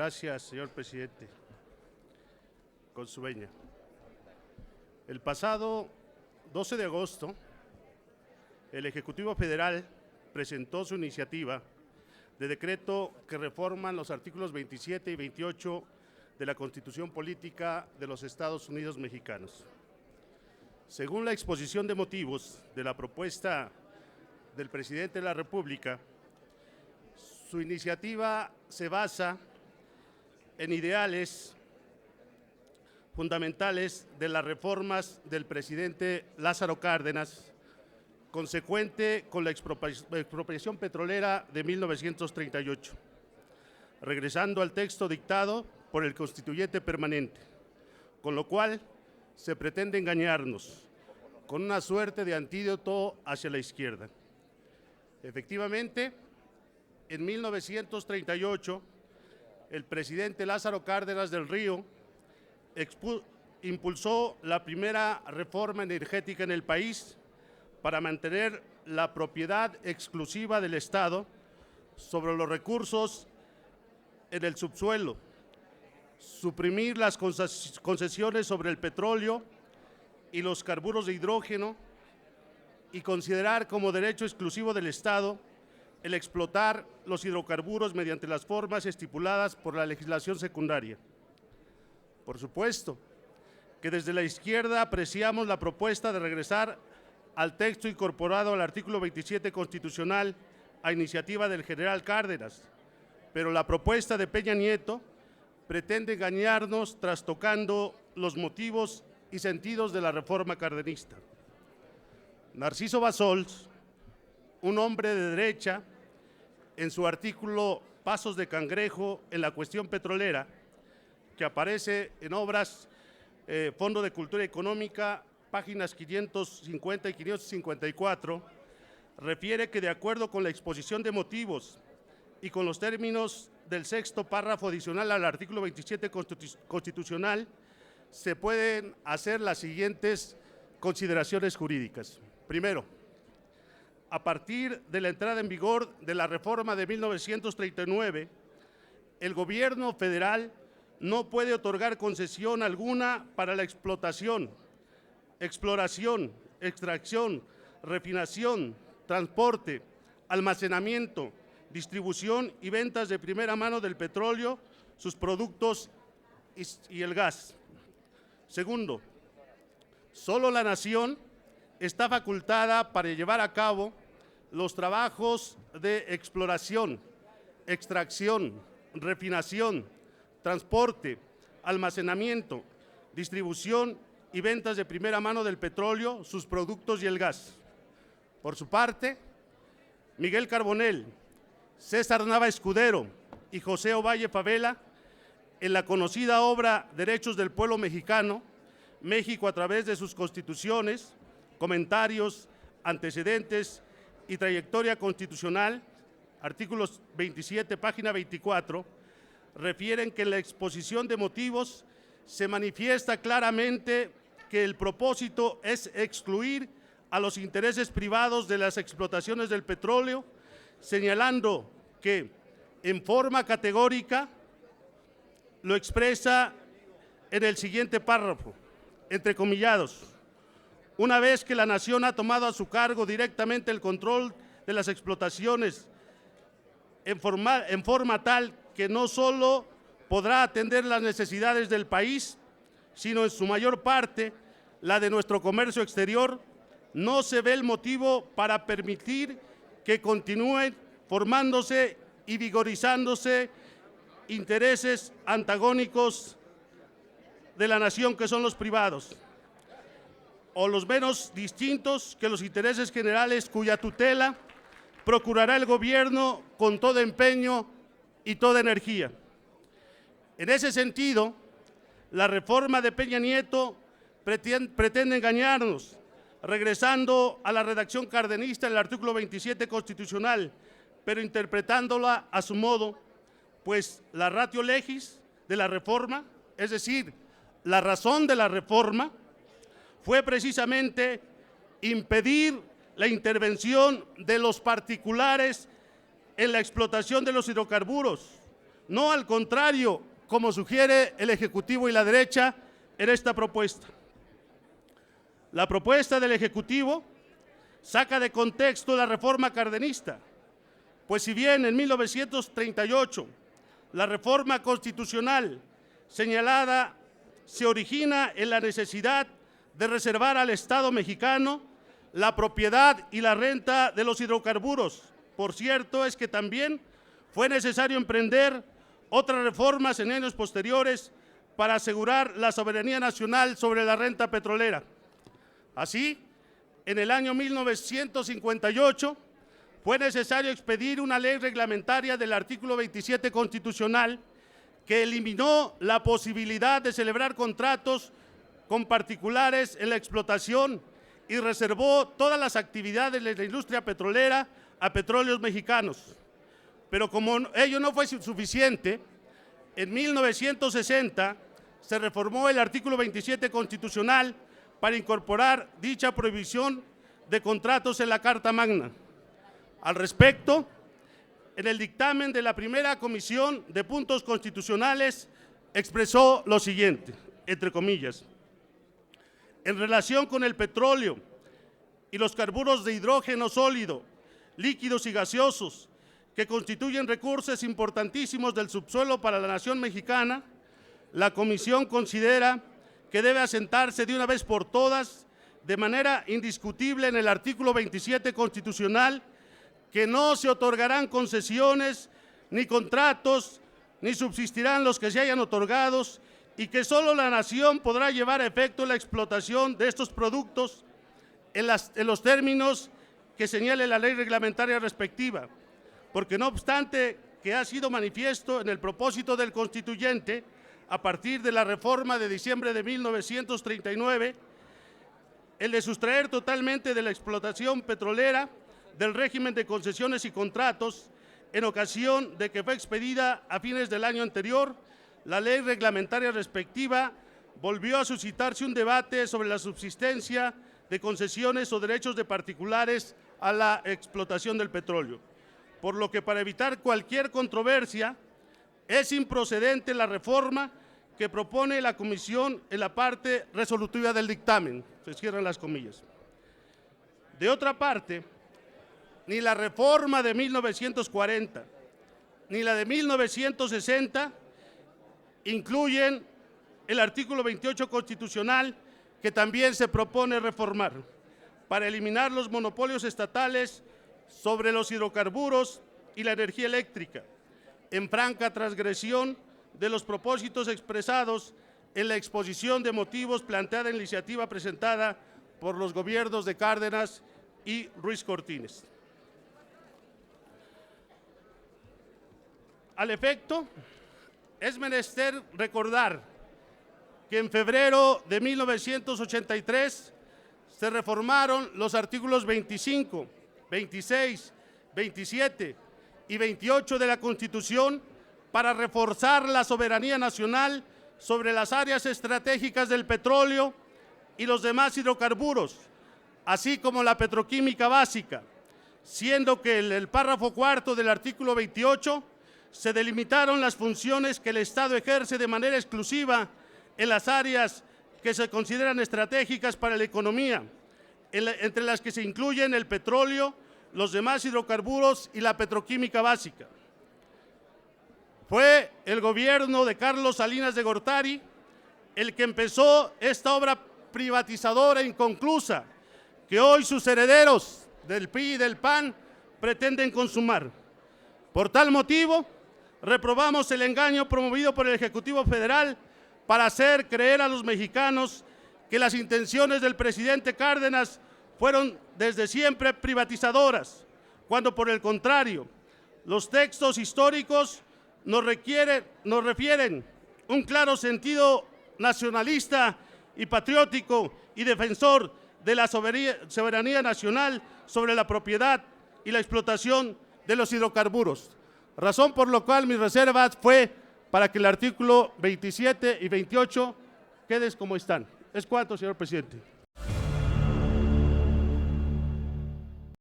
Gracias, señor presidente. Con su venia. El pasado 12 de agosto, el Ejecutivo Federal presentó su iniciativa de decreto que reforman los artículos 27 y 28 de la Constitución Política de los Estados Unidos Mexicanos. Según la exposición de motivos de la propuesta del presidente de la República, su iniciativa se basa en ideales fundamentales de las reformas del presidente Lázaro Cárdenas, consecuente con la expropiación petrolera de 1938, regresando al texto dictado por el constituyente permanente, con lo cual se pretende engañarnos con una suerte de antídoto hacia la izquierda. Efectivamente, en 1938, el presidente Lázaro Cárdenas del Río impulsó la primera reforma energética en el país para mantener la propiedad exclusiva del Estado sobre los recursos en el subsuelo, suprimir las concesiones sobre el petróleo y los carburos de hidrógeno y considerar como derecho exclusivo del Estado el explotar los hidrocarburos mediante las formas estipuladas por la legislación secundaria. Por supuesto que desde la izquierda apreciamos la propuesta de regresar al texto incorporado al artículo 27 constitucional a iniciativa del general Cárdenas, pero la propuesta de Peña Nieto pretende engañarnos trastocando los motivos y sentidos de la reforma cardenista. Narciso Bassols, un hombre de derecha, en su artículo Pasos de Cangrejo en la cuestión petrolera, que aparece en Obras, Fondo de Cultura Económica, páginas 550 y 554, refiere que de acuerdo con la exposición de motivos y con los términos del sexto párrafo adicional al artículo 27 constitucional, se pueden hacer las siguientes consideraciones jurídicas. Primero, a partir de la entrada en vigor de la reforma de 1939, el gobierno federal no puede otorgar concesión alguna para la explotación, exploración, extracción, refinación, transporte, almacenamiento, distribución y ventas de primera mano del petróleo, sus productos y el gas. Segundo, solo la nación está facultada para llevar a cabo los trabajos de exploración, extracción, refinación, transporte, almacenamiento, distribución y ventas de primera mano del petróleo, sus productos y el gas. Por su parte, Miguel Carbonell, César Nava Escudero y José Ovalle Favela, en la conocida obra Derechos del Pueblo Mexicano, México a través de sus constituciones, comentarios, antecedentes y trayectoria constitucional, artículos 27, página 24, refieren que en la exposición de motivos se manifiesta claramente que el propósito es excluir a los intereses privados de las explotaciones del petróleo, señalando que en forma categórica lo expresa en el siguiente párrafo, entrecomillados: una vez que la nación ha tomado a su cargo directamente el control de las explotaciones en forma tal que no solo podrá atender las necesidades del país, sino en su mayor parte la de nuestro comercio exterior, no se ve el motivo para permitir que continúen formándose y vigorizándose intereses antagónicos de la nación, que son los privados, o los menos distintos que los intereses generales, cuya tutela procurará el gobierno con todo empeño y toda energía. En ese sentido, la reforma de Peña Nieto pretende engañarnos, regresando a la redacción cardenista del artículo 27 constitucional, pero interpretándola a su modo, pues la ratio legis de la reforma, es decir, la razón de la reforma, fue precisamente impedir la intervención de los particulares en la explotación de los hidrocarburos, no al contrario, como sugiere el Ejecutivo y la derecha en esta propuesta. La propuesta del Ejecutivo saca de contexto la reforma cardenista, pues si bien en 1938 la reforma constitucional señalada se origina en la necesidad de reservar al Estado mexicano la propiedad y la renta de los hidrocarburos. Por cierto, es que también fue necesario emprender otras reformas en años posteriores para asegurar la soberanía nacional sobre la renta petrolera. Así, en el año 1958 fue necesario expedir una ley reglamentaria del artículo 27 constitucional que eliminó la posibilidad de celebrar contratos con particulares en la explotación y reservó todas las actividades de la industria petrolera a Petróleos Mexicanos. Pero como ello no fue suficiente, en 1960 se reformó el artículo 27 constitucional para incorporar dicha prohibición de contratos en la Carta Magna. Al respecto, en el dictamen de la primera Comisión de Puntos Constitucionales expresó lo siguiente, entre comillas: en relación con el petróleo y los carburos de hidrógeno sólido, líquidos y gaseosos, que constituyen recursos importantísimos del subsuelo para la nación mexicana, la Comisión considera que debe asentarse de una vez por todas, de manera indiscutible en el artículo 27 constitucional, que no se otorgarán concesiones ni contratos, ni subsistirán los que se hayan otorgados, y que solo la nación podrá llevar a efecto la explotación de estos productos en los términos que señale la ley reglamentaria respectiva, porque no obstante que ha sido manifiesto en el propósito del constituyente, a partir de la reforma de diciembre de 1939, el de sustraer totalmente de la explotación petrolera del régimen de concesiones y contratos, en ocasión de que fue expedida a fines del año anterior, la ley reglamentaria respectiva, volvió a suscitarse un debate sobre la subsistencia de concesiones o derechos de particulares a la explotación del petróleo, por lo que para evitar cualquier controversia es improcedente la reforma que propone la Comisión en la parte resolutiva del dictamen. Se cierran las comillas. De otra parte, ni la reforma de 1940 ni la de 1960 incluyen el artículo 28 constitucional, que también se propone reformar para eliminar los monopolios estatales sobre los hidrocarburos y la energía eléctrica, en franca transgresión de los propósitos expresados en la exposición de motivos planteada en la iniciativa presentada por los gobiernos de Cárdenas y Ruiz Cortines. Al efecto, es menester recordar que en febrero de 1983 se reformaron los artículos 25, 26, 27 y 28 de la Constitución para reforzar la soberanía nacional sobre las áreas estratégicas del petróleo y los demás hidrocarburos, así como la petroquímica básica, siendo que en el párrafo cuarto del artículo 28 se delimitaron las funciones que el Estado ejerce de manera exclusiva en las áreas que se consideran estratégicas para la economía, entre las que se incluyen el petróleo, los demás hidrocarburos y la petroquímica básica. Fue el gobierno de Carlos Salinas de Gortari el que empezó esta obra privatizadora inconclusa que hoy sus herederos del PRI y del PAN pretenden consumar. Por tal motivo, reprobamos el engaño promovido por el Ejecutivo Federal para hacer creer a los mexicanos que las intenciones del presidente Cárdenas fueron desde siempre privatizadoras, cuando por el contrario, los textos históricos nos refieren un claro sentido nacionalista y patriótico y defensor de la soberanía nacional sobre la propiedad y la explotación de los hidrocarburos. Razón por la cual mi reserva fue para que el artículo 27 y 28 queden como están. Es cuanto, señor presidente.